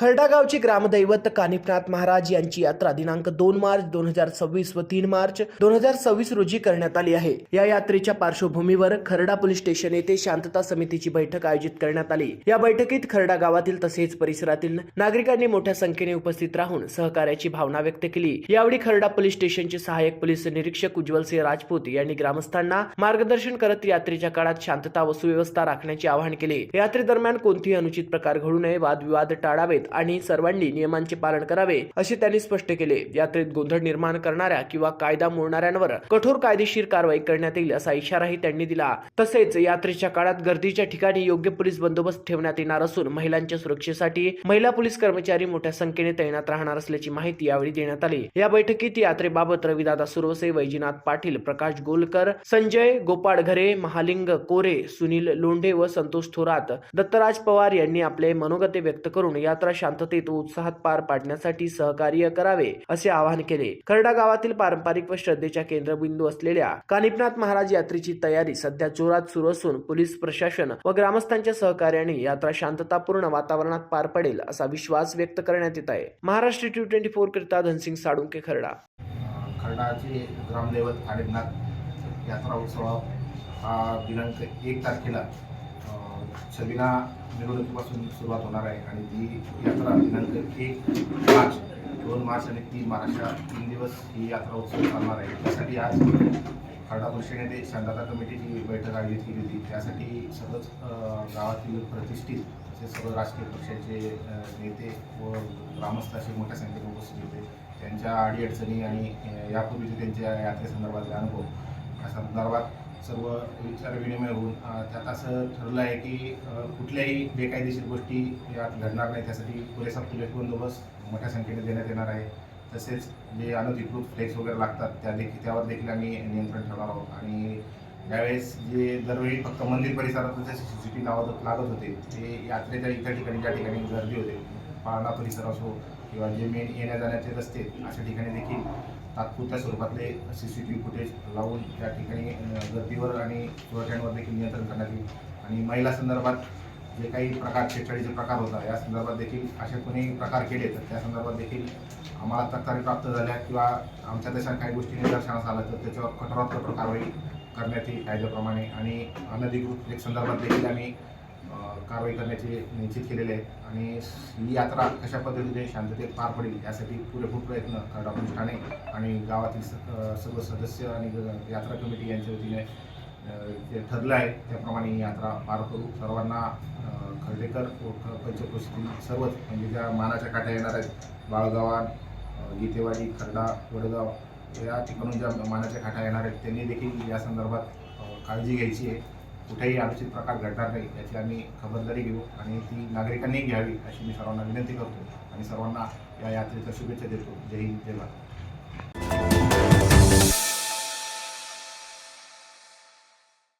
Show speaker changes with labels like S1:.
S1: खर्डा गावचे ग्रामदैवत कानिफनाथ महाराज यांची यात्रा दिनांक 2 मार्च 2026 व 3 मार्च 2026 रोजी करण्यात आली आहे। या यात्रेच्या पार्श्वभूमीवर खर्डा पोलीस स्टेशन येथे शांतता समितीची बैठक आयोजित करण्यात आली। या बैठकीत खर्डा गावातील तसेच परिसरातील नागरिकांनी मोठ्या संख्येने उपस्थित राहून सहकार्याची भावना व्यक्त केली। यावेळी खर्डा पोलीस स्टेशनचे सहाय्यक पोलीस निरीक्षक उज्ज्वलसिंह राजपूत यांनी ग्रामस्थांना मार्गदर्शन करत यात्रेच्या काळात शांतता व सुव्यवस्था राखण्याचे आवाहन केले। यात्रेदरम्यान कोणतीही अनुचित प्रकार घडू नये, वादविवाद टाळावेत आणि सर्वांनी नियमांचे पालन करावे असे त्यांनी स्पष्ट केले। यात्रेत गोंधळ निर्माण करणाऱ्या किंवा कायदा मोडणाऱ्यांवर कठोर कायदेशीर कारवाई करण्यात येईल असा इशाराही त्यांनी दिला। तसेच यात्रेच्या काळात गर्दीच्या ठिकाणी योग्य पोलीस बंदोबस्त ठेवण्यात येणार असून महिलांच्या सुरक्षेसाठी महिला पोलीस कर्मचारी मोठ्या संख्येने तैनात राहणार असल्याची माहिती यावेळी देण्यात आली। या बैठकीत यात्रेबाबत रविदादा सुरवसे, वैजनाथ पाटील, प्रकाश गोलकर, संजय गोपाळघरे, महालिंग कोरे, सुनील लोंढे व संतोष थोरात, दत्तराज पवार यांनी आपले मनोगते व्यक्त करून यात्रा शांततेत व उत्साहात पार पाडण्यासाठी सहकार्य करावे असे आवाहन केले। खर्डा गावातील पारंपरिक व श्रद्धेच्या केंद्रबिंदू असलेल्या कानिफनाथ महाराज यात्रेची तयारी सध्या जोरात सुरू असून पोलीस प्रशासन व ग्रामस्थांच्या सहकार्याने यात्रा शांततापूर्ण वातावरणात पार पडेल असा विश्वास व्यक्त करण्यात येत आहे। महाराष्ट्र T24 करिता धनसिंग साळुंके, खर्डा।
S2: खर्डाचे ग्रामदैवत कानिफनाथ यात्रा उत्सव हा दिनांक 1 तारखेला छबिना मिरवणुकीपासून सुरुवात होणार आहे आणि ती यात्रा दिनांक 1 मार्च, 2 मार्च आणि 3 मार्च अशा 3 दिवस ही यात्रा उत्सव चालणार आहे। त्यासाठी आज खर्डा परिषदेने ते शांतता कमिटीची बैठक आयोजित केली होती। त्यासाठी सर्वच गावातील प्रतिष्ठित असे सर्व राजकीय पक्षाचे नेते व ग्रामस्थ असे मोठ्या संख्येने उपस्थित होते। त्यांच्या अडीअडचणी आणि यापूर्वीचे त्यांच्या यात्रेसंदर्भातले अनुभव या संदर्भात सर्व विचारविनिमय होऊन त्यात असं ठरलं आहे की कुठल्याही बेकायदेशीर गोष्टी यात घडणार नाही, त्यासाठी पुरेसा पोलीस बंदोबस्त मोठ्या संख्येने देण्यात येणार आहे। तसेच जे अनधिकृत फ्लेक्स वगैरे लागतात त्यावर देखील आम्ही नियंत्रण ठेवणार आहोत आणि यावेळेस जे दरवेळी फक्त मंदिर परिसरात जे CCTV लागत होते ते यात्रेच्या इतर ठिकाणी ज्या ठिकाणी गर्दी होते, पाळणा परिसर असो किंवा जे मेन येण्या जाण्याचे रस्ते अशा ठिकाणी देखील तात्पुरत्या स्वरूपातले CCTV फुटेज लावून त्या ठिकाणी गर्दीवर आणि चोरट्यांवर देखील नियंत्रण करण्यात येईल आणि महिला संदर्भात जे काही प्रकार छेडछाडीचे प्रकार होता या संदर्भात देखील असे कोणी प्रकार केले तर त्या संदर्भात देखील आम्हाला तक्रारी प्राप्त झाल्या किंवा आमच्या देशात काही गोष्टी निदर्शनास आल्या तर त्याच्यावर कठोरात कठोर कारवाई करण्यात येईल कायद्याप्रमाणे आणि अनधिकृत संदर्भात देखील आम्ही कारवाई करण्याचे निश्चित केलेले आहे आणि ही यात्रा कशा पद्धतीने शांततेत पार पडेल यासाठी पुरेपूर प्रयत्न खर्डा पोलीस ठाणे आणि गावातील सर्व सदस्य आणि यात्रा कमिटी यांच्या वतीने जे ठरलं आहे त्याप्रमाणे ही यात्रा पार करू। सर्वांना खर्डेकर व पंचक्रोशीतील सर्वच म्हणजे ज्या मानाच्या काठ्या येणार आहेत, बाळगावान, गीतेवाडी, खर्डा, वडगाव या ठिकाणून ज्या मानाच्या काठ्या येणार आहेत त्यांनी देखील या संदर्भात काळजी घ्यायची आहे। कुठेही अनुचित प्रकार घडणार नाही याची आम्ही खबरदारी घेऊ आणि ती नागरिकांनी घ्यावी अशी मी सर्वांना विनंती करतो आणि सर्वांना या यात्रेच्या शुभेच्छा देतो। जय हिंद, जय भारत।